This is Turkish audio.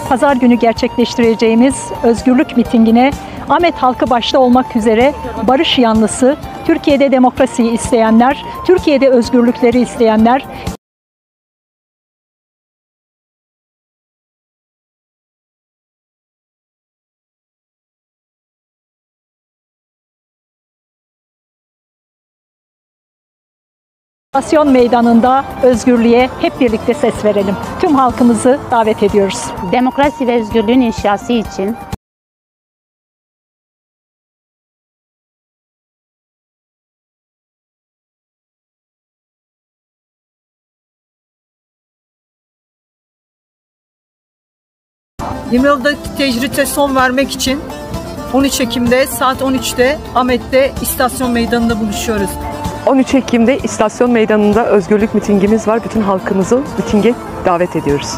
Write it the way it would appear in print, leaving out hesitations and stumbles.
Pazar günü gerçekleştireceğimiz özgürlük mitingine Ahmet halkı başta olmak üzere barış yanlısı, Türkiye'de demokrasiyi isteyenler, Türkiye'de özgürlükleri isteyenler, İstasyon Meydanı'nda özgürlüğe hep birlikte ses verelim. Tüm halkımızı davet ediyoruz. Demokrasi ve özgürlüğün inşası için Limalı'daki tecrite son vermek için 13 Ekim'de saat 13'te Ahmet'te İstasyon Meydanı'nda buluşuyoruz. 13 Ekim'de İstasyon Meydanı'nda özgürlük mitingimiz var. Bütün halkımızı mitinge davet ediyoruz.